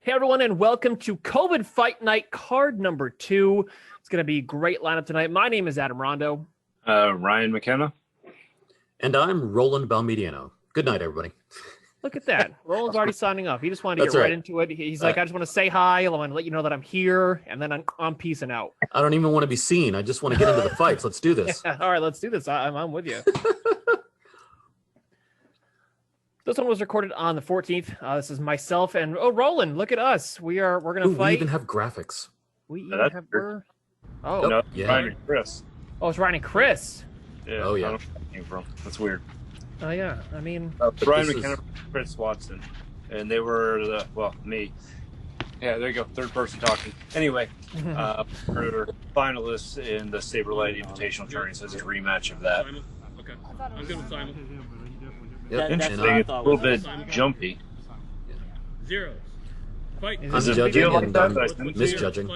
Hey everyone, and welcome to COVID Fight Night card number 2. It's going to be a great lineup tonight. My name is Adam Rondeau. Ryan McKenna. And I'm Joe Balmediano. Good night, everybody. Look at that. Roland's already signing off. He just wanted to get right into it. He's like, I just want to say hi. I want to let you know that I'm here, and then I'm peacing out. I don't even want to be seen. I just want to get into the fights. Let's do this. Yeah, all right, let's do this. I'm with you. This one was recorded on the 14th. This is myself and Roland. Look at us. We're gonna fight. We even have graphics. We even have. Oh, no, yeah. Ryan and Chris. Oh, it's Ryan and Chris. Yeah. Oh yeah. I don't know where that came from. That's weird. Oh yeah. I mean, Ryan McKenna, Chris Watson, and they were me. Yeah, there you go. Third person talking. Anyway, we're finalists in the Saber Light Invitational Tourney, so it's a rematch of that. Okay. I'm good with Simon. Yep. Interesting. It's a little bit jumpy. Zeros. Fight. I'm judging and misjudging.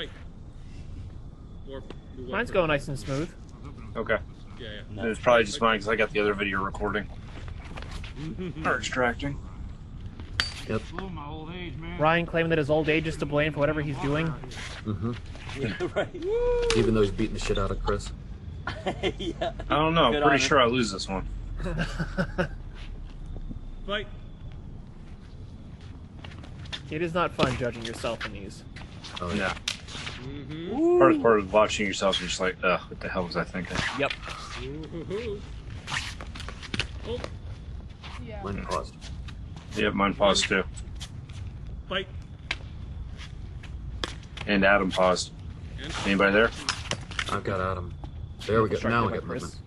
Mine's going nice and smooth. Okay. Yeah. It's probably just mine because I got the other video recording. Or extracting. Yep. Ryan claiming that his old age is to blame for whatever he's doing. Mm-hmm. Yeah, right. Even though he's beating the shit out of Chris. Yeah. I don't know. I'm pretty sure I lose this one. Fight. It is not fun judging yourself in these. Oh Yeah. Mm-hmm. Part of watching yourself and just like, ugh, what the hell was I thinking? Yep. Oh. Yeah. Mine paused. Yep, mine paused too. Fight. And Adam paused. Anybody there? I've got Adam. There we go. Now I got Chris. movement.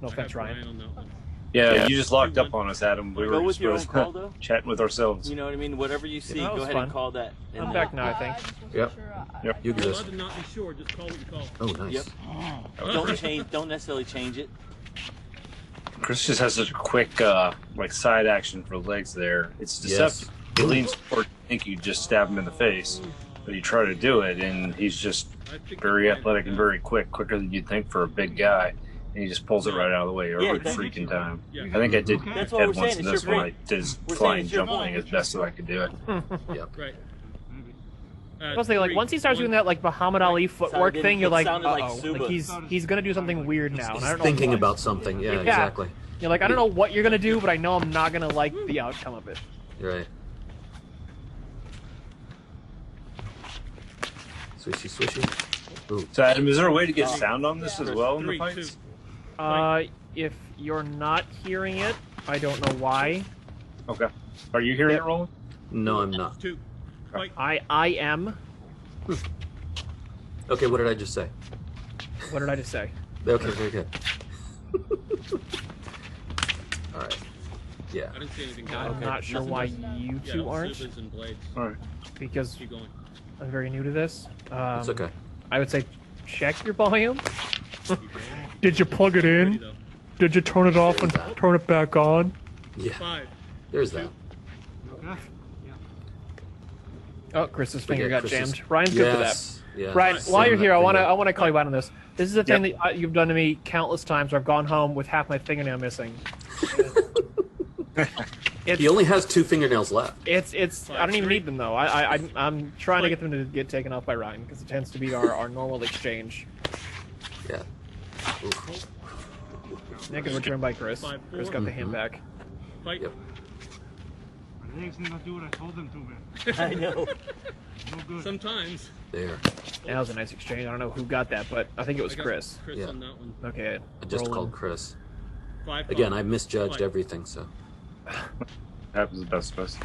No offense, Ryan. On that one. Yeah, you just locked up on us, Adam. We Go were with your own supposed call, to though. chatting with ourselves. You know what I mean? Whatever you see, that go was ahead fun. and call that. I'm back now, I think. Yep. You You're exist. allowed to not be sure. Just call what you call. Oh, nice. Yep. Don't change. Don't necessarily change it. Chris just has such a quick, side action for legs there. It's deceptive. Yes. He leans forward, you think you just stab him in the face, but you try to do it, and he's just very athletic and very quicker than you'd think for a big guy. And he just pulls it right out of the way every freaking time. Yeah. I think I did That's what we're head once saying, in it's this your one. I point. did his We're flying saying it's your jump point. thing as best as I could do it. Yep. Right. I was thinking, like, once he starts doing that, like, Muhammad Ali footwork thing, you're like, sounded like uh-oh. Suba. Like, he's gonna do something weird now, and I don't know Thinking what. about something. Yeah, Yeah. exactly. You're like, I don't know what you're gonna do, but I know I'm not gonna like the outcome of it. You're right. Swishy, swishy. Ooh. So, Adam, is there a way to get sound on this as well in the 3, 2. fights? If you're not hearing it, I don't know why. Okay. Are you hearing Yep. it, Roland? No, I'm not. 2. Fight. I am. Okay, what did I just say? What did I just say? Okay, very good. All right. Yeah. I didn't see anything. I'm Guys. not sure why you Yeah, two aren't, Subas and blades. All right. because Keep going. I'm very new to this. It's okay. I would say check your volume. Did you plug it Ready, in? though. Did you turn it off and turn it back on? Yeah. 5. There's that. Oh, Chris's finger got Chris's- jammed. Ryan's good for that. Yes. Yeah. Ryan, while you're here, I want to call you out on this. This is a thing Yep. that you've done to me countless times where I've gone home with half my fingernail missing. He only has 2 fingernails left. It's I don't even need them though. I'm trying to get them to get taken off by Ryan because it tends to be our normal exchange. Yeah. Oof. Negative return by Chris. 5-4. Chris got the hand back. Fight. Yep. My legs did not do what I told them to, man. I know. No good. Sometimes. There. That was a nice exchange. I don't know who got that, but I think it was I got Chris. Chris Yeah. on that one. Okay. I just Roland. called Chris. 5. Again, I misjudged Fight. everything, so. Happens the best of us.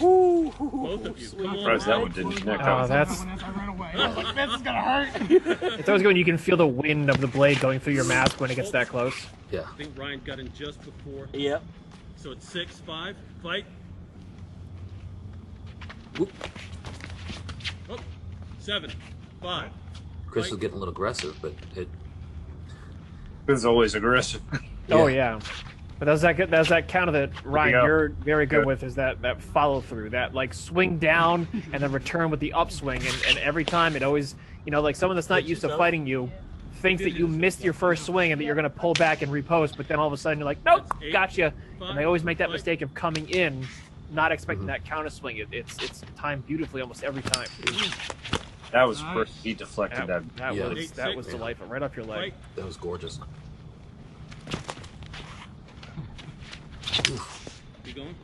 Both of you. Come on. Surprised that one didn't connect. Oh, that's. When I ran away, I was like, this is gonna hurt. It's always good when you can feel the wind of the blade going through your mask when it gets that close. Yeah. I think Ryan got in just before. Yep. So it's 6, 5. Fight. Whoop. Oh. 7, 5. Chris Fight. was getting a little aggressive, but it. It's always aggressive. Oh yeah. But that's that counter that Ryan, go. you're very good Good. with, is that follow through, that like swing down and then return with the upswing, and every time it always, like someone that's not used to fighting you thinks that you missed your first swing and that you're going to pull back and repost, but then all of a sudden you're like, nope, gotcha. And they always make that mistake of coming in not expecting that counter swing. It's timed beautifully almost every time. That was Nice. pretty. He deflected that. Yeah. That was delightful, right off your leg. Fight. That was gorgeous. Keep going.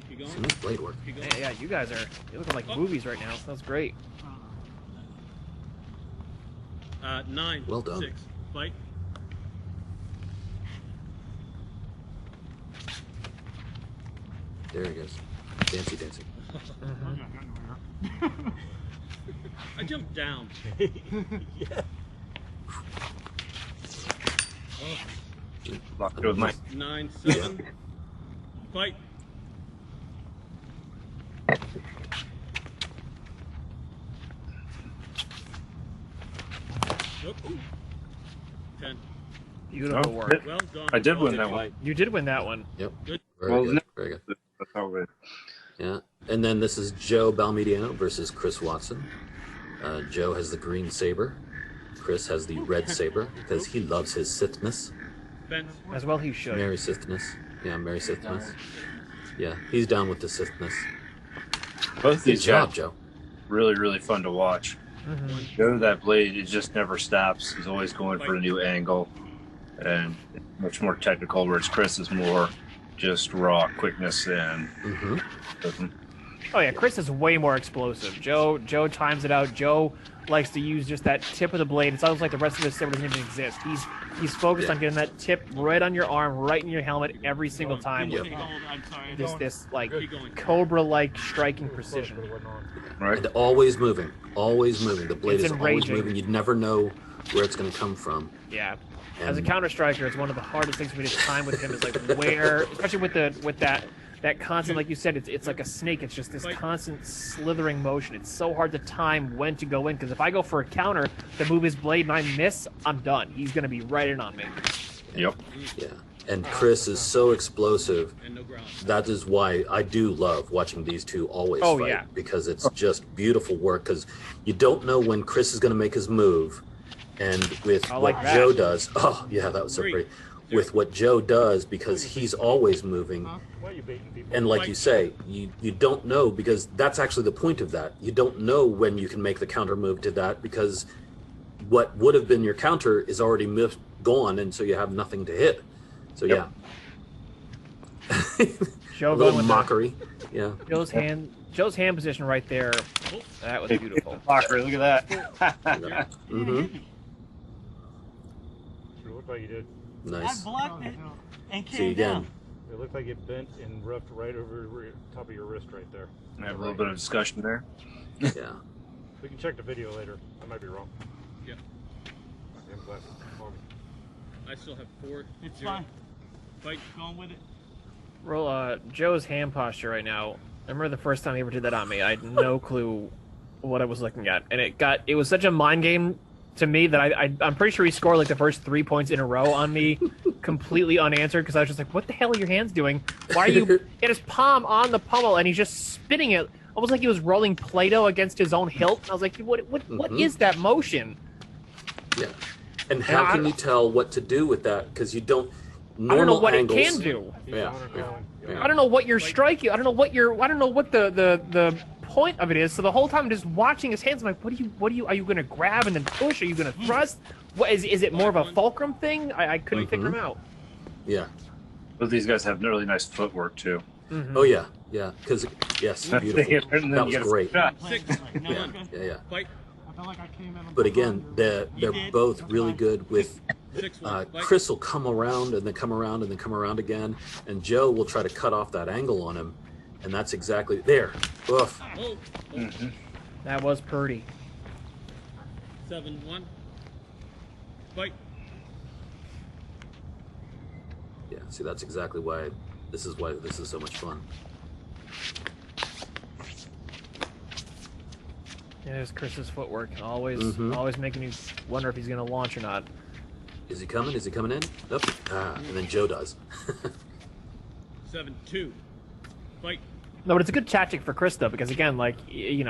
Keep going. Some nice blade work. Keep going. Yeah, you guys are looking like movies right now. That's great. 9. Well done. 6. Fight. There he goes. Dancey, dancey. I jumped down. Locked it with my. 9, 7. Fight. Nope. 10. Beautiful Oh, work. Well done. I did win Good that one. fight. You did win that one. Yep. Good. Very Well, good. no- Very good. That's how we. Yeah. And then this is Joe Balmediano versus Chris Watson. Joe has the green saber. Chris has the red saber because he loves his Sithness. Fence. As well he should. Mary Sithness. Yeah, Mary Sithness. Yeah, he's down with the Sithness. Both of Good these job, guys Joe. really, really fun to watch. Go to that blade, it just never stops. He's always going for a new angle, and much more technical. Whereas Chris is more just raw quickness and. Mm-hmm. Oh yeah, Chris is way more explosive. Joe times it out. Joe likes to use just that tip of the blade. It's almost like the rest of his saber doesn't even exist. He's focused on getting that tip right on your arm, right in your helmet every single time. Yep. With I'm sorry. this like Keep going. Cobra-like striking precision. Right? And always moving. Always moving. The blade It's is always enraging. moving. You'd never know where it's going to come from. Yeah. As a And- counter striker, it's one of the hardest things for me to time with him. Is like where, especially with that constant, like you said, it's like a snake. It's just this constant slithering motion. It's so hard to time when to go in, because if I go for a counter to move his blade and I miss, I'm done. He's going to be right in on me. Yep. Yeah. And Chris is so explosive. And no ground. That is why I do love watching these two always Oh, fight. yeah. Because it's just beautiful work. Because you don't know when Chris is going to make his move. And with I what like that. Joe does, oh, yeah, that was so pretty. With what Joe does, because he's always moving. Why are you baiting people? And like you say, you don't know, because that's actually the point of that. You don't know when you can make the counter move to that, because what would have been your counter is already gone, and so you have nothing to hit. So Yep. yeah. Joe A going little with mockery. Yeah. Joe's hand position right there. That was beautiful. Locker, look at that. Mm-hmm. It looked like you did. Nice. blocked it and See came again. down. It looked like it bent and roughed right over top of your wrist right there. I have a little bit of discussion there. Yeah. We can check the video later. I might be wrong. Yeah. I'm glad for me. I still have 4. It's 0. fine. Fight. Going with it. Roll Joe's hand posture right now. I remember the first time he ever did that on me. I had no clue what I was looking at, and it was such a mind game to me that I'm pretty sure he scored like the first 3 points in a row on me, completely unanswered, because I was just like, "What the hell are your hands doing? Why are you?" He had his palm on the pummel, and he's just spinning it, almost like he was rolling Play-Doh against his own hilt. And I was like, "What is that motion?" Yeah. And how I can don't- you tell what to do with that? Because you don't. I don't know Normal what angles, it can do. Yeah. I don't know what you're striking. I don't know what the point of it is. So the whole time I'm just watching his hands. I'm like, what are you? Are you going to grab and then push? Are you going to thrust? What is it more of a fulcrum thing? I couldn't figure him out. Yeah. Both these guys have really nice footwork too. Oh yeah. Yeah. Because yes, beautiful. And then That you was get a great. shot. 6. No, Yeah. okay. Yeah. Fight. I felt like I came in. But again, they're did. both really good with. 6. 1. Fight. Chris will come around and then come around and then come around again, and Joe will try to cut off that angle on him, and that's exactly there. Oof. Oh. That was Purdy. 7. 1. Fight. Yeah. See, that's exactly why this is so much fun. Yeah, there's Chris's footwork, always Mhm. always making you wonder if he's going to launch or not. Is he coming? Is he coming in? Nope. And then Joe does. 7. 2. Fight. No, but it's a good tactic for Chris though, because again, like you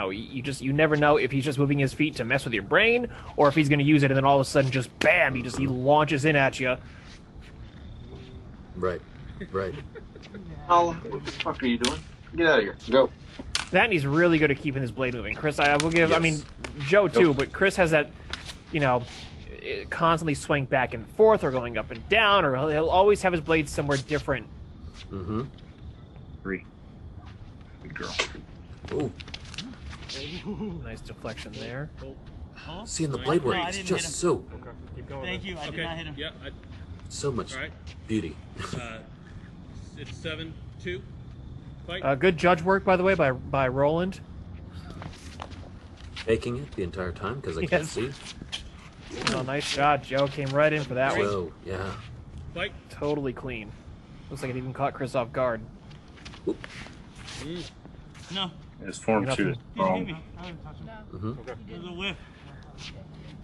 never know if he's just moving his feet to mess with your brain, or if he's going to use it and then all of a sudden just bam, he launches in at you. Right. Right. Al, what the fuck are you doing? Get out of here. Go. That and he's really good at keeping his blade moving. Chris, I will give. Yes. I mean, Joe too, but Chris has that, constantly swing back and forth or going up and down, or he'll always have his blade somewhere different. Mm-hmm. 3. Good girl. Oh, Nice deflection there. Huh? seeing the blade work No, I is didn't just hit him. so Keep going. Thank you. I did Okay. not hit him. Yeah. so much All right. beauty. It's 7-2. Fight. Good judge work, by the way, by Roland. Faking it the entire time because I can't Yes. see. Oh, nice shot. Joe came right in for that one. So yeah. Fight. Totally clean. Looks like it even caught Chris off guard. No. His form Nothing. 2 is He hit wrong. me. I didn't touch him. Mm-hmm. It was a whiff.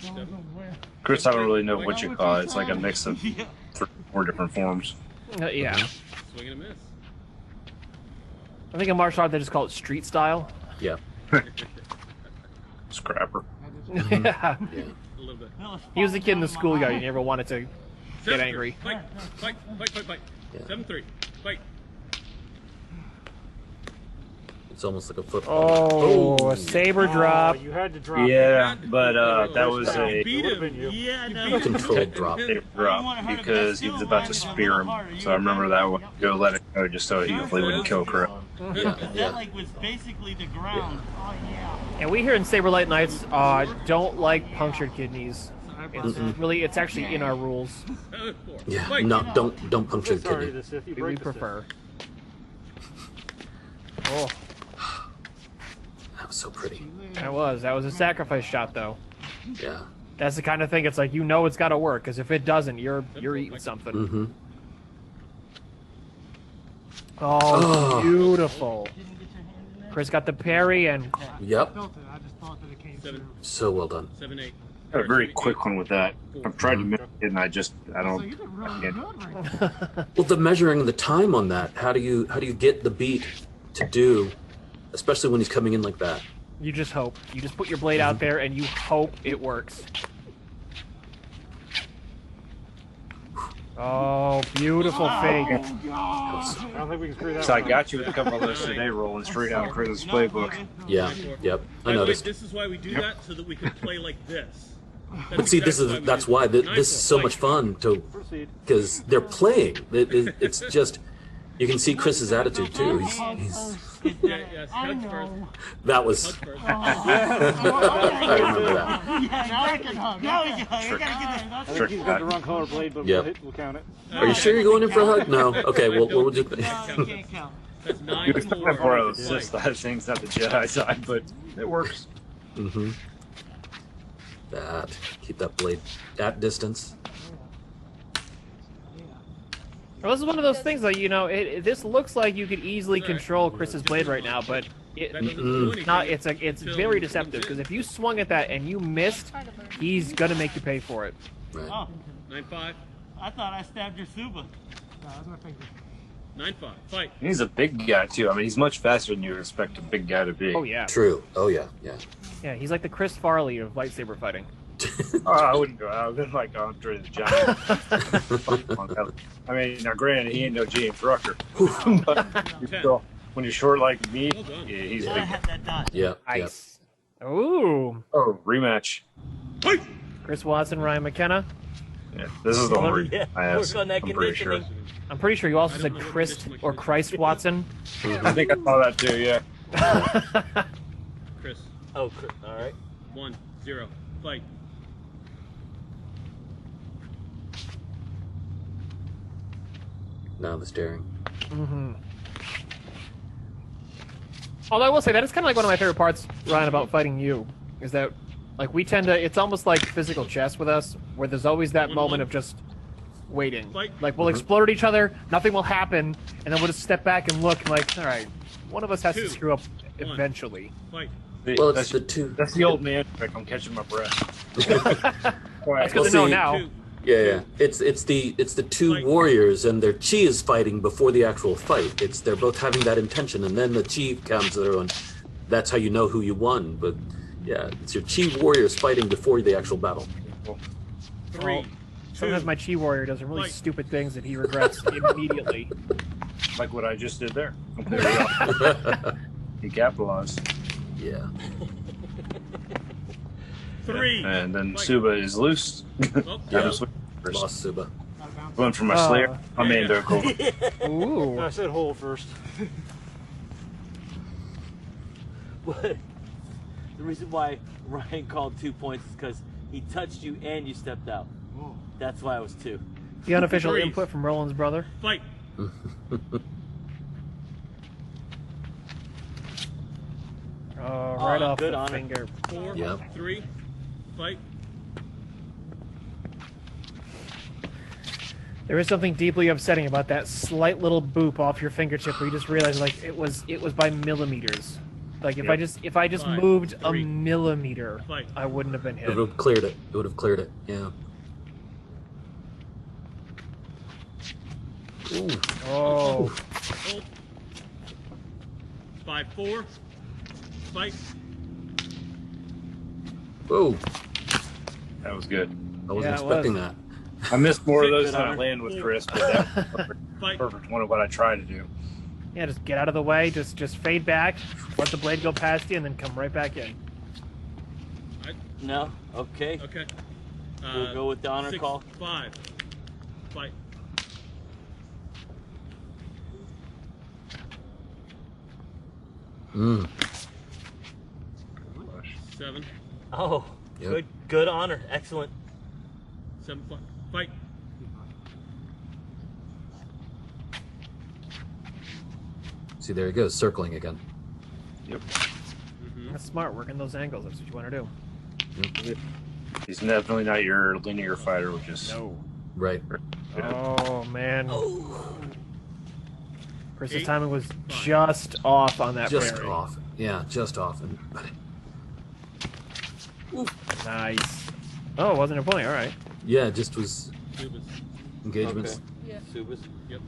That was where? Chris, I don't really know what you call it. It's like a mix of Yeah. 3 or 4 different forms. Yeah. Swing and a miss. I think in martial art they just call it street style. Yeah. Scrapper. Yeah. Yeah. A little bit. He was the kid in the schoolyard. You never wanted to get 7-3. angry. Fight. Fight. Fight. Fight. Fight. Yeah. 7-3. Fight. It's almost like a football. Oh, a saber drop. You had to drop. Yeah, but that was You a beat would've him. been you. Yeah, no. beat him. Controlled drop. safe drop because he was about to spear him. So I remember that one. Go let it go just so he hopefully wouldn't kill Chris. Yeah. That Yeah. like was basically the ground. Oh yeah. And we here in Saberlight Knights don't like punctured kidneys. It's actually in our rules. 4. Yeah. Fight. No, don't puncture the Sorry, kidney. the Sith. You We break the prefer. Oh, That was so pretty. that was a sacrifice shot though. Yeah. That's the kind of thing. It's like it's got to work because if it doesn't, you're eating something. Mm-hmm. Oh, beautiful. Chris got the parry and Yep. Sith. Felt it. I just thought that it came 7. through. So well done. 7-8. A very quick one with that. I've tried to mimic it and I So don't. you did really Yeah. good right now. Well, the measuring the time on that. How do you get the beat to do, especially when he's coming in like that? you just hope. You just put your blade out there and you hope it works. Oh, beautiful fake. I don't think we can screw that So I one. got you with a couple of those today, rolling straight out of Chris's playbook. Yeah. Yep. By I the way, noticed. this is why we do that so that we can play like this. But see, that's why this is so much fun to Proceed. because they're playing. It's just you can see Chris's attitude too. He's Yes, heads first. that was. Heads first. I remember that. Now I can hug. Now we go. We gotta get I think he's got the wrong color blade, but Yep. we'll count it. Are you sure you're going in for a hug? No. Okay. We'll do. this. No, you can't count. That's You was 9-4. talking more of the Sith side of things, not the Jedi side, but it works. Mm-hmm. That keep that blade at distance. Well, this is one of those things, like this looks like you could easily control Chris's blade right now, but That doesn't do anything. it's very deceptive because if you swung at that and you missed, he's gonna make you pay for it. Right. Oh, 9-5. I thought I stabbed your Suba. No, that's my finger. 9-5. Fight. He's a big guy too. I mean, he's much faster than you would expect a big guy to be. Oh yeah, True. Oh yeah. Yeah. yeah. He's like the Chris Farley of lightsaber fighting. Oh, I wouldn't go out. I'd like Andre the Giant. I mean, now granted, he ain't no James Rucker. But you still, when you're short like me, Well done. yeah, he's I big. had that dot. Yeah. Yeah. Ice. Ooh, Oh, rematch. Fight. Chris Watson, Ryan McKenna. Yeah, this is the one Yeah, I have. work on that I'm pretty sure. conditioning. I'm pretty sure you also said Chris or Christ Watson. I think I saw that too. Yeah. Chris. Oh, all right. 1-0. Fight. Now the staring. Mm-hmm. Although I will say that is kind of like one of my favorite parts, Ryan, about fighting you, is that like we tend to. It's almost like physical chess with us, where there's always that 1-1. moment of just waiting. Fight. Like we'll explode at each other, nothing will happen, and then we'll just step back and look like, all right, one of us has to 2, screw up 1. eventually. Fight. Well, it's that's, the two. that's the old man trick. I'm catching my breath. That's good Well, to know see- now. 2. Yeah. It's the two Fight. warriors and their chi is fighting before the actual fight. They're both having that intention, and then the chi comes through, and that's how you know who you won. But yeah, it's your chi warriors fighting before the actual battle. 3, sometimes my Chi Warrior does some really Fight. stupid things that he regrets immediately. Like what I just did there. Completely off. He capitalized. Yeah. 3. And then Fight. Suba is loose. Oh, Yeah. First. Lost Suba. Out of bounds. Going for my Oh. Slayer. My main there, cool. Ooh. I said hold first. But the reason why Ryan called 2 points is because he touched you and you stepped out. Whoa. That's why it was 2. The unofficial Freeze. input from Roland's brother. Fight. Oh, right off good the honor. finger. 4. Yep. 3. Fight. There is something deeply upsetting about that slight little boop off your fingertip where you just realize like it was by millimeters. Like if I just 5, moved a 3. millimeter, Fight. I wouldn't have been It hit. would have cleared it. It would have cleared it. Yeah. Ooh. Oh, Hold. 5, 4. Fight. Whoa. That was good. I wasn't Yeah, it expecting was. that. I missed more of Good those than I honor. landed with Chris, but that was perfect. Fight. Perfect one of what I try to do. yeah, just get out of the way. Just fade back, let the blade go past you, and then come right back in. No? Okay. Okay. We'll go with the honor 6, call. 5. Fight. Mm. 7. Oh, Yep. good honor. Excellent. 7. Fight. See, there he goes, circling again. Yep. That's smart. Working those angles. That's what you want to do. He's definitely not your linear fighter, which is Right. Oh man. Chris's 8, timing was just off on that Just parry. off. Yeah, just off. And Nice. Oh, it wasn't a point. All right. yeah, it just was Subas. engagements. Okay. Subas. Yep.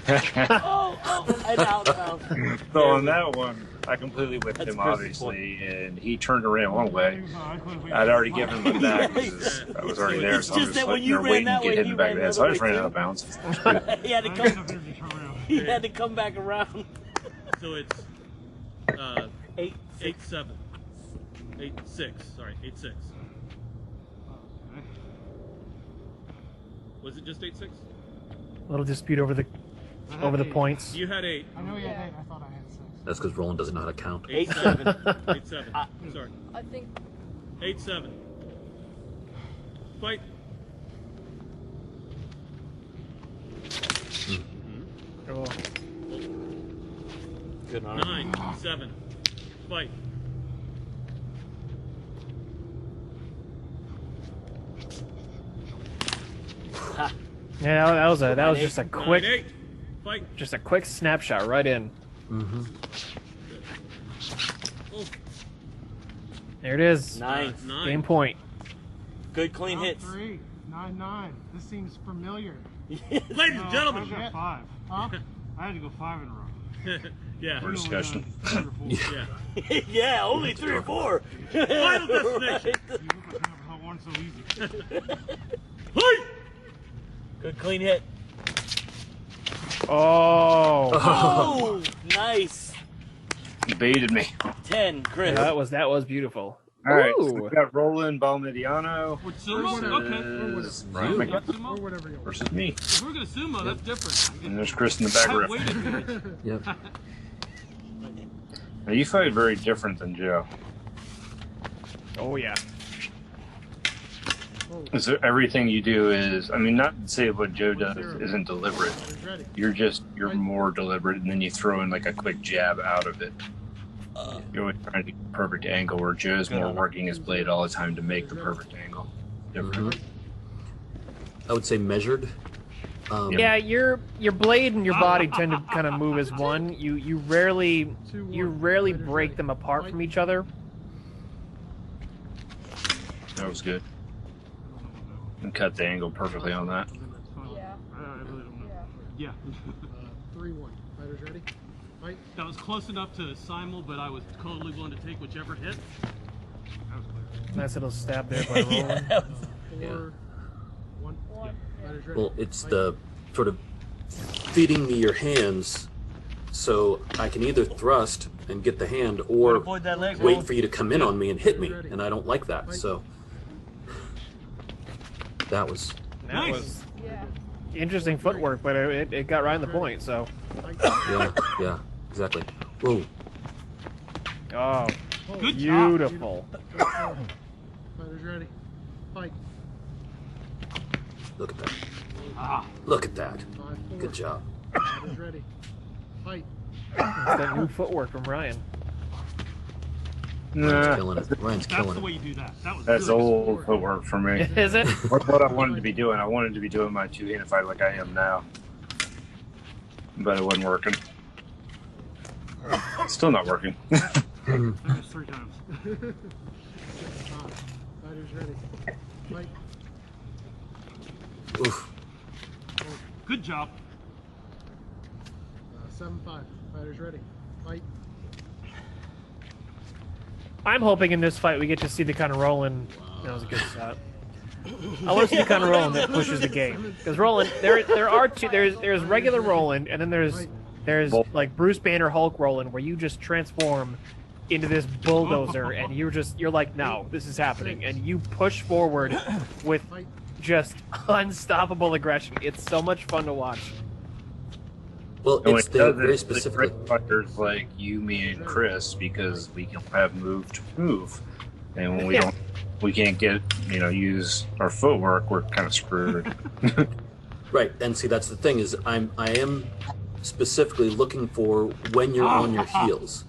I'm out of bounds. So on that one, I completely whipped That's him, Chris's obviously, and he turned around one way. I couldn't I'd already given him a back because I was already there, It's so I'm just just that when sitting you there ran waiting that to way, get hit he in the back ran of the the head. So I other just way ran too. out of bounds. he had to I come. ended up here to turn around. He had to come back around. So it's 8, 8, 7. 8, 6. Sorry, 8, 6. Was it just 8, 6? Little dispute over the points. You had 8. I know you had 8. I thought I had 6. That's because Roland doesn't know how to count. 8, 7. 8, 7. Sorry. I think 8, 7. Fight. Oh. Good honor. 9, 7. Fight. Yeah, that was just a 9, quick 8. Fight. just a quick snapshot right in. Mm-hmm. Oh, There it is. 9. 9. Game point. Good clean Round hits. 3. 9-9. This seems familiar. Ladies and I've gentlemen. got 5. Huh? I had to go 5 in a row. Yeah. For discussion. Yeah. Yeah, only 3 or 4. Final destination. You look like how one's so easy. Fight. Good clean hit. Oh. Oh, nice. He baited me. 10, Chris. that was beautiful. All right, so Ooh. we got Roland Balmediano With sumo? Okay. versus Brian Or McKenna whatever you want. versus me. If we're gonna sumo, that's different. And there's Chris in the back I have ref. weight advantage. Yep. Now you fight very different than Joe. Oh yeah. So everything you do is, I mean, not to say what Joe does isn't deliberate. You're more deliberate, and then you throw in like a quick jab out of it. You're always trying to get the perfect angle, where Joe's more working his blade all the time to make the perfect angle. Different. Mhm. I would say measured. Yeah, your blade and your body tend to kind of move as one. You rarely break them apart from each other. That was good. And cut the angle perfectly on that. yeah. I really don't know. Yeah. Yeah. 3-1. Fighters ready? Fight. That was close enough to simul, but I was totally willing to take whichever hit. That was clear. Nice little stab there by Roland. Yeah, that was- 4, Fighters ready. Well, it's Fight. the sort of feeding me your hands so I can either thrust and get the hand or Avoid that leg wait roll. for you to come in on me and hit me, and I don't like that. So that was That was interesting footwork, but it got right on the point. So, yeah, exactly. Whoa, oh, Good job. beautiful. Fighters ready. Fight. look at that! Ah, Look at that! 5-4. Good job. Fighters ready. Fight. That's that new footwork from Ryan. Ryan's Nah, killing it. Ryan's that's killing the way it. you do that. That was that's good. old footwork for me. Is it? What I wanted to be doing, I wanted to be doing my two-handed fight like I am now, but it wasn't working. Still not working. That was 3 times. Fighters ready. Fight. Oof. Good job. 7-5. Fighters ready. Fight. I'm hoping in this fight we get to see the kind of Roland. That was a good shot. I want to see the kind of Roland that pushes the game. Because Roland, there are two. There's regular Roland, and then there's like Bruce Banner Hulk Roland, where you just transform into this bulldozer, and you're like, no, this is happening, and you push forward with just unstoppable aggression. It's so much fun to watch. Well, And it's when it does very it, specifically. the fighters like you, me, and Chris, because we can have move to move, and when we don't, we can't get use our footwork. We're kind of screwed. Right, and see that's the thing is I am specifically looking for when you're on your heels.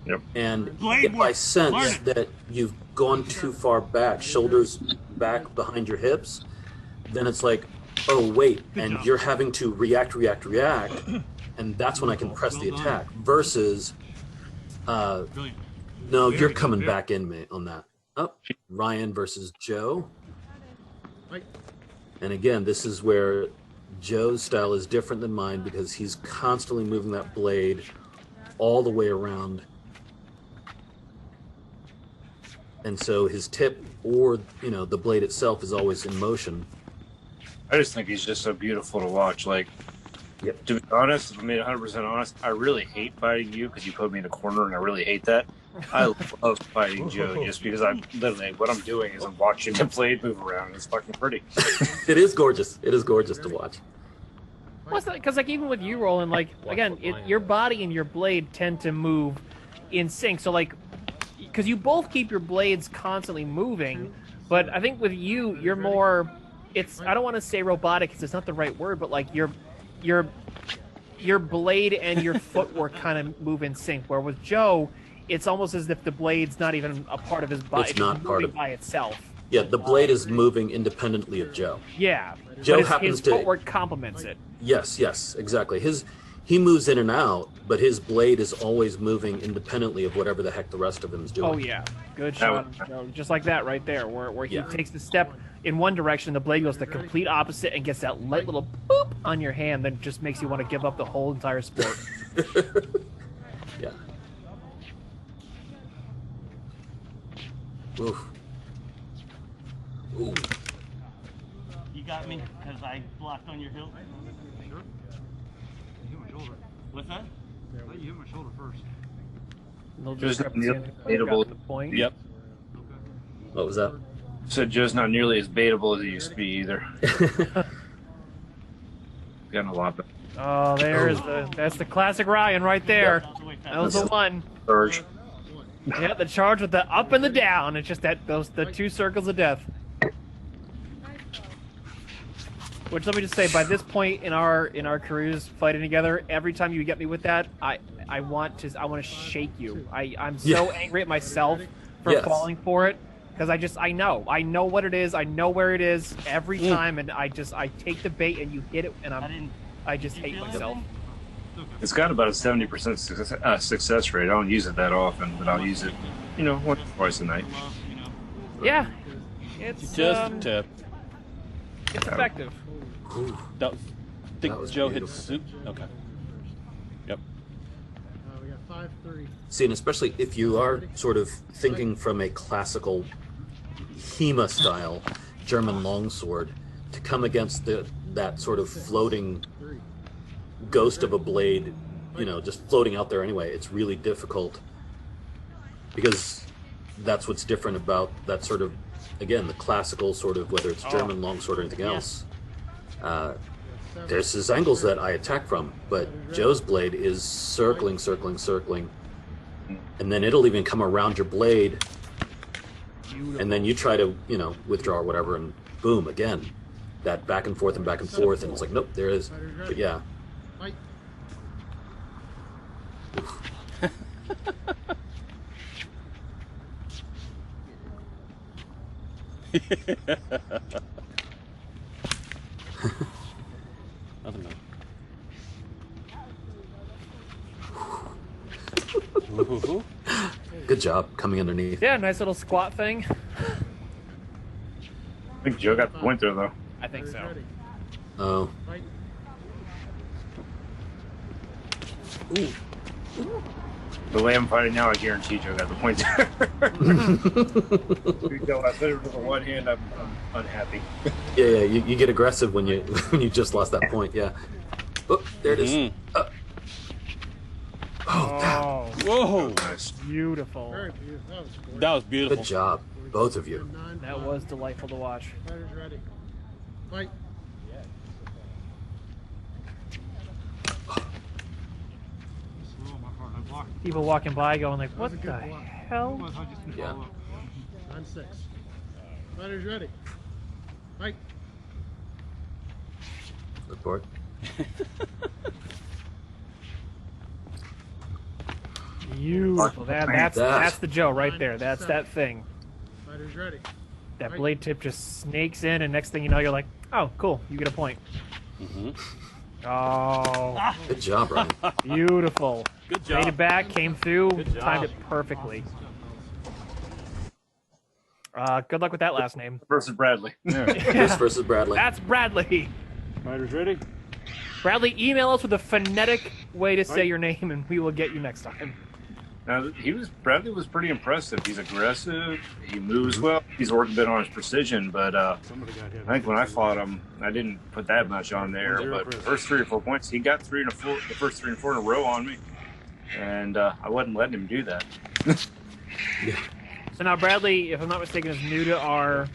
Yep. And Blade if I work. sense Learn it. that you've gone too far back, shoulders back behind your hips, then it's like, oh wait, and job. you're having to react, and that's when I can press the Well done. attack. Versus, Brilliant. no, Very you're good, coming very- back in me on that. Oh, Ryan versus Joe. Fight. And again, this is where Joe's style is different than mine because he's constantly moving that blade all the way around. And so his tip or, the blade itself is always in motion. I just think he's just so beautiful to watch. Like, to be honest, if I'm being 100% honest, I really hate fighting you because you put me in a corner, and I really hate that. I love fighting Joe just because what I'm doing is I'm watching the blade move around. It's fucking pretty. It is gorgeous. It is gorgeous to watch. What's that? Because like even with you Roland, like again, your body and your blade tend to move in sync. So like, because you both keep your blades constantly moving, but I think with you, you're more. I don't want to say robotic because it's not the right word, but like your blade and your footwork kind of move in sync. Where with Joe, it's almost as if the blade's not even a part of his body. It's not part moving of by itself. Yeah, the blade is moving independently of Joe. Yeah. Joe but his happens to- footwork complements it. Yes, exactly. He moves in and out, but his blade is always moving independently of whatever the heck the rest of him is doing. Oh yeah, good shot, Joe. Just like that right there, where he Yeah. takes the step in one direction, the blade goes the complete opposite and gets that light little boop on your hand that just makes you want to give up the whole entire sport. Yeah. Oof. Ooh. You got me because I blocked on your hill. Sure. You hit my shoulder. What's that? I thought you hit my shoulder first. No Just discrepancy in debatable. the point. Yep. Okay. What was that? So Joe's not nearly as baitable as he used to be either. Gotten a lot better. Oh, that's the classic Ryan right there. That was the one. Urge. Yeah, the charge with the up and the down. It's just the two circles of death. Which let me just say, by this point in our careers fighting together, every time you get me with that, I want to shake you. I'm so angry at myself for Yes. falling for it because I know what it is, I know where it is every time, and I take the bait and you hit it, and I just hate myself. It's got about a 70% success rate. I don't use it that often, but I'll use it, once or twice a night. Yeah, it's Just a tip. it's effective. That was, think That was Joe hit beautiful. soup. Okay. Yep. We got 5-3. See, and especially if you are sort of thinking from a classical HEMA style German longsword, to come against that sort of floating ghost of a blade, just floating out there anyway, it's really difficult, because that's what's different about that sort of, again, the classical sort of, whether it's German longsword or anything else. There's his angles that I attack from, but Joe's blade is circling, and then it'll even come around your blade, and then you try to, withdraw or whatever, and boom, again, that back and forth, and it's like, nope, there it is. But yeah. Fight. Nothing, man. Good job coming underneath. Yeah, nice little squat thing. I think Joe got the point there, though. I think so. Ready. Oh. Fight. The way I'm fighting now, I guarantee Joe got the point there. I said it with the one hand, I'm unhappy. Yeah, you get aggressive when you just lost that point, yeah. Oh, there it is. Oh, Whoa! Nice. beautiful. Very beautiful. That was gorgeous. That was beautiful. Good job, both of you. 9-5. That was delightful to watch. Fighters ready. Fight. Oh, my heart. I blocked. People walking by going like, That what was a the good block. hell? I just didn't Yeah. follow up. 9-6. Fighters ready. Fight. Look for it. Beautiful. That's the Joe right there. That's that thing. Fighters ready. That Right. blade tip just snakes in, and next thing you know, you're like, oh, cool, you get a point. Oh, Good job, Ryan. beautiful. Good Made it job. back, came through, Good job. timed it perfectly. Good luck with that last name. Versus Bradley. Chris versus Bradley. That's Bradley. Fighters ready? Bradley, email us with a phonetic way to say your name, and we will get you next time. Now, Bradley was pretty impressive. He's aggressive. He moves well. He's worked a bit on his precision, but Somebody got hit. I think when I fought him, I didn't put that much on there. But the first 3 or 4 points, he got the first 3 and 4 in a row on me, and I wasn't letting him do that. So now Bradley, if I'm not mistaken, is new to our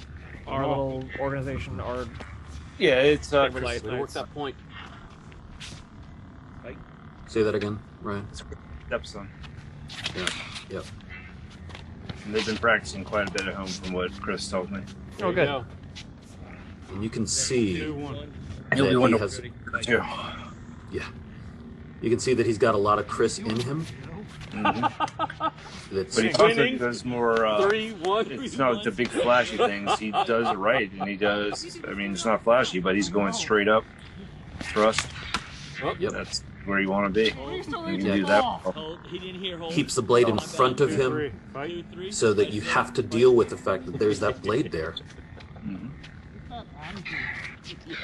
little organization. Our Yeah, it's Saber Light Way to work Knights. that point. Say that again, Ryan. stepson. Yeah, yep. And they've been practicing quite a bit at home, from what Chris told me. There Oh, you good. go. And you can see 2-1. He'll be that one he to has, too. yeah. You can see that he's got a lot of Chris in him. That's But he also Winning. does more. 3-1. It's not the big flashy things. He does it right, and he does. I mean, it's not flashy, but he's going straight up thrust. Yep. That's where you want to be. You can do that. well. He didn't hear hold. keeps the blade in front of him, 2-3. Fight. 2-3. so that you have to deal with the fact that there's that blade there. Yeah.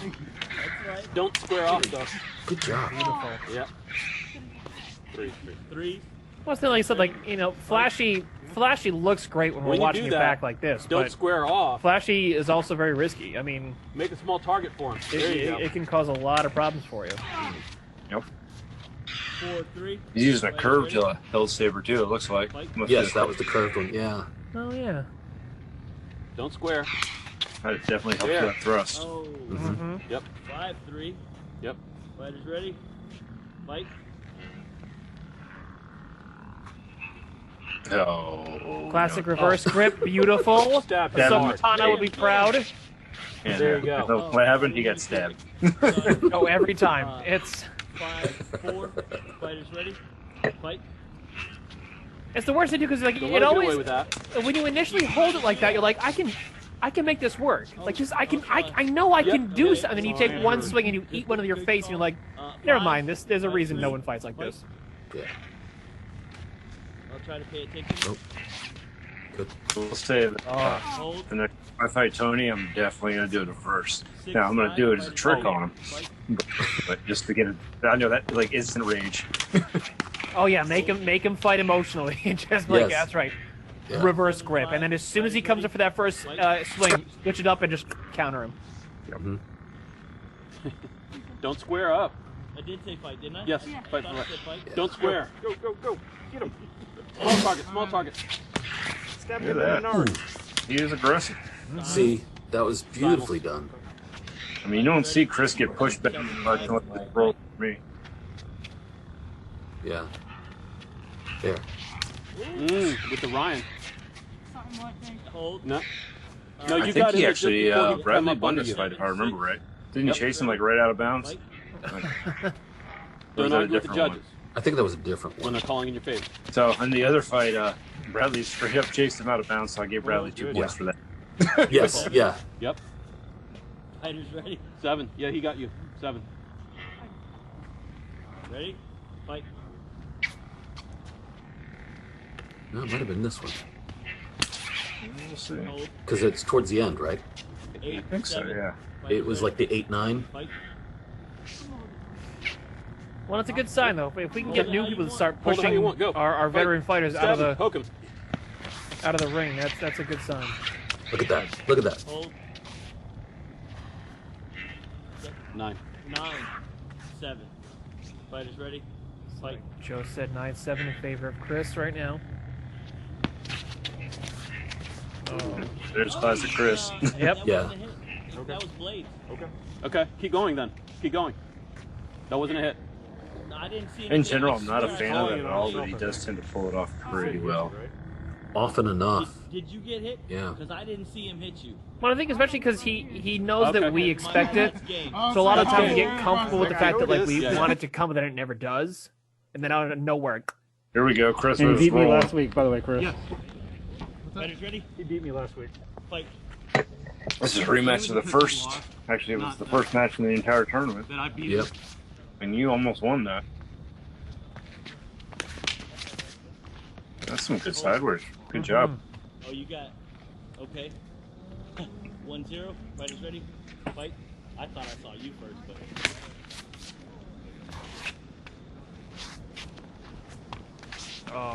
That's right. Don't square off though. Good job. Beautiful. Yeah. 3. Well, still, like I said, like, you know, flashy looks great when we're When you watching do it that, back like this. Don't But square off. flashy is also very risky. I mean, Make a small target for him. There you go. it can cause a lot of problems for you. Yep. 4-3. He's using a curved hilt saber too. It looks like. Yes, that was the curved one. Yeah. Oh yeah. Don't square. That definitely helps There. that thrust. Oh. Mm-hmm. Yep. 5-3. Yep. Fighters ready. Fight. Oh. Classic reverse grip, beautiful. Stab him Stab him. hard. Santana would be proud. And, There you go. so what happened? He got stabbed. Oh, every time. It's 5-4. Fighters ready. Fight. it's the worst thing to do because like Don't it let him get away always with that. when you initially hold it like that, you're like, I can make this work. Like just I know I can do okay. something. And you take one swing and you eat one of your face and you're like, never mind. There's a reason no one fights like this. Yeah. I'll try to pay attention. Good. We'll say that. Hold. And if I fight Tony, I'm definitely gonna do it first. Now I'm gonna do it as a trick on him, but just to get it. I know that like instant rage. Oh yeah, make him fight emotionally. Just like Yes. that's right. Yeah. reverse grip, and then as soon as he comes up for that first swing, switch it up and just counter him. Mhm. Don't square up. I did say fight, didn't I? Yes, I fight thought for I right. said fight. Don't square. Go, go, go. Get him. Small target, small target. Stab him in the nose. He is aggressive. See, that was beautifully done. I mean, you don't see Chris get pushed back like roll for me. Yeah. There. With the Ryan. Hold. No. No, I you think got he him actually just before he Bradley came up won under this you. fight, if I remember right. Didn't Yep. he chase him like right out of bounds? Or Don't was that a argue with the different judges I think that was a different when one. they're calling in your favor. So in the other fight, Bradley straight up chased him out of bounds, so I gave Bradley 2 points for that. Yes, yeah. Yep. Fighters ready? 7. Yeah, he got you. 7. Ready? Fight. No, it might have been this one. We'll see. Hold. Because it's towards the end, right? 8, I think so, 7. yeah. It was like the 8-9. Fight. Well, it's a good sign though. If we can get new people to start Hold it how you pushing want. Go. our veteran fighters out of Stab him. the Poke him. ring, that's a good sign. Look at that. Look at that. Hold. 9. 9, 7. Fighters ready? Fight. Joe said 9-7 in favor of Chris right now. There's classic Chris. Yep. That Yeah. wasn't a hit. That was Blades. Okay, keep going then. Keep going. That wasn't a hit. No, I didn't see In anything. general, I I'm not a swear I fan saw of it it. at all, but he does tend to pull it off pretty well. Often enough. Did you get hit? Yeah. Because I didn't see him hit you. Well, I think especially because he knows Okay. that we expect it, That's game. so a lot of times we Okay. get comfortable with the fact that like we Yeah. want it to come, but then it never does, and then out of nowhere, Here we go, Chris And he versus beat me Roland. last week, by the way, Chris. Yes. Fighters ready? He beat me last week. Fight. This is a rematch of the first. Actually, it was the first match in the entire tournament, That I beat Yep. him. and you almost won that. That's some good side work. Good job. Oh, you got. Okay. 1-0. Fighters ready? Fight. I thought I saw you first, but.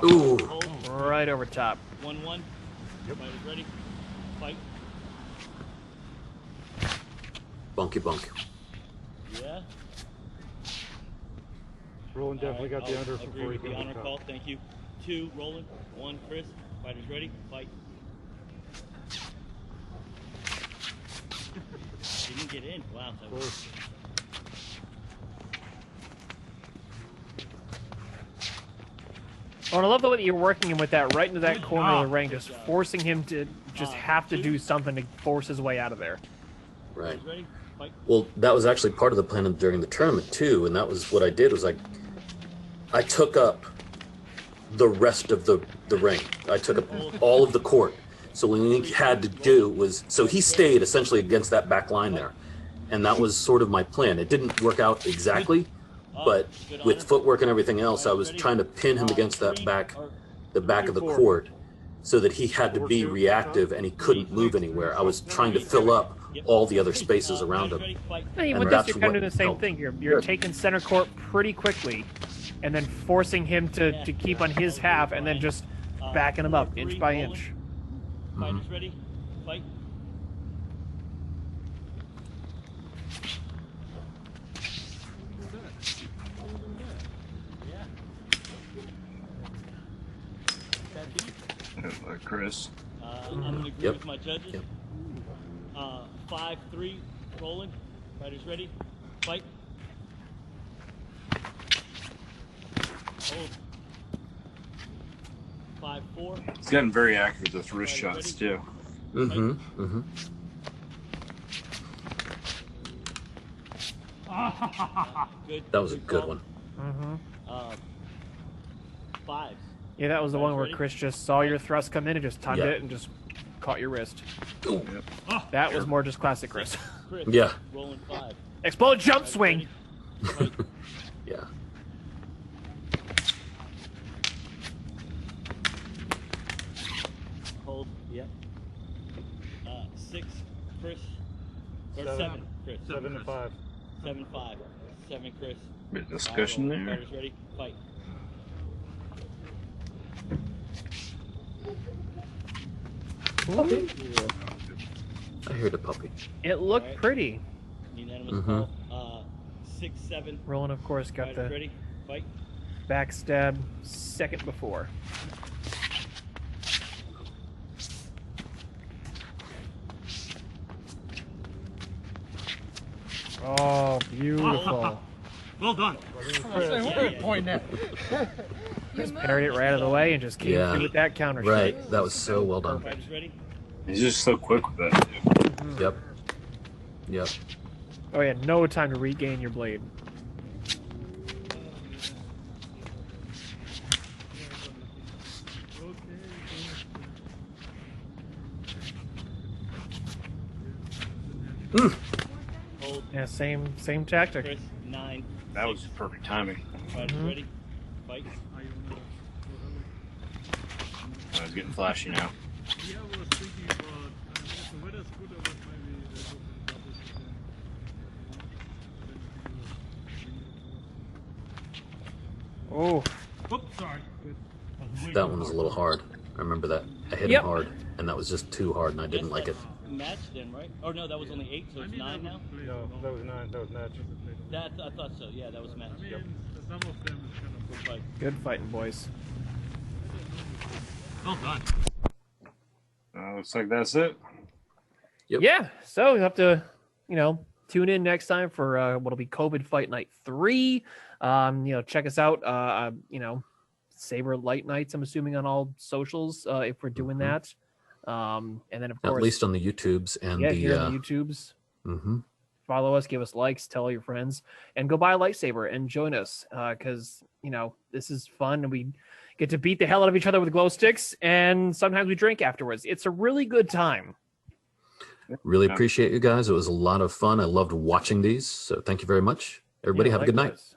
Ooh. Hold. right over top. 1-1. Fighters ready? Fight. Bunky bunk. Yeah. Roland definitely got the I'll under agree before he with the came honor to the call. top. Thank you. 2, Roland. 1, Chris. Fighters ready? Fight. Didn't get in. Wow. That was... Close. Oh, and I love the way that you're working him with that right into that corner of the ring, just forcing him to just have to do something to force his way out of there. Right. Fighters ready? Fight. Well, that was actually part of the plan during the tournament too, and that was what I did was I took up the rest of the ring. I took up all of the court. So what he had to do was so he stayed essentially against that back line there, and that was sort of my plan. It didn't work out exactly, but with footwork and everything else, I was trying to pin him against that the back of the court, so that he had to be reactive and he couldn't move anywhere. I was trying to fill up all the other spaces around him. I mean, And with this, that's you're kind of what doing the same helped. thing. You're taking center court pretty quickly, and then forcing him to keep on his half, and then just backing him up inch by inch. Fighters ready? Fight. Yeah. That beat. Chris. I'm going to agree Yep. with my judges. Yep. 5-3, rolling. Fighters ready? Fight. Hold. 5-4. He's gotten very accurate with those wrist shots too. Mm-hmm. Mm-hmm. Good. That was a good call. one. Mm-hmm. Fives. Yeah, that was the one where Ready? Chris just saw your thrust come in and just timed Yeah. it and just caught your wrist. Ooh. That was more just classic Chris. Chris. Yeah. Rolling 5. Explode jump swing. Fight. Yeah. Hold. Yep. 6, Chris. Or 7. 7, Chris. 7 to 5. 7-5. 7, Chris. Bit of discussion Five, there. Fighters ready? Fight. Puppy. I hear the puppy. It looked pretty. Unanimous call. 6-7. Roland, of course, got Fighters the ready. Fight. backstab second before. Oh, beautiful. Well done. Just parried it right out of the way and just came through with that counter Right. strike. That was so well done. Fighters ready. He's just so quick with it. Yep. Yep. Oh yeah, no time to regain your blade. Hold. Yeah, same tactic. Chris. 9. That was perfect timing. Fighters ready. Fight. I was getting flashy now. Yeah, I was thinking about if the weather's good, I would maybe double Oh, Oops, sorry. Good. That one was a little hard. I remember that. I hit him hard, and that was just too hard, and I didn't like it. Match then, right? Oh no, that was only 8, so it's 9 now. No, that was 9. That was match. That I thought so. Yeah, that was match. I mean, Yep. some of them is kind of Good fight. good fighting, boys. well done. Looks like that's it. Yep. Yeah, so you have to, tune in next time for what'll be COVID Fight Night 3. Check us out. Saber Light Nights, I'm assuming, on all socials if we're doing that. And then of course, At least on the YouTubes and here on the YouTubes. Mhm. Follow us, give us likes, tell all your friends, and go buy a lightsaber and join us because this is fun and we get to beat the hell out of each other with glow sticks, and sometimes we drink afterwards. It's a really good time. Really appreciate you guys. It was a lot of fun. I loved watching these. So thank you very much. Everybody have a good night. Likewise.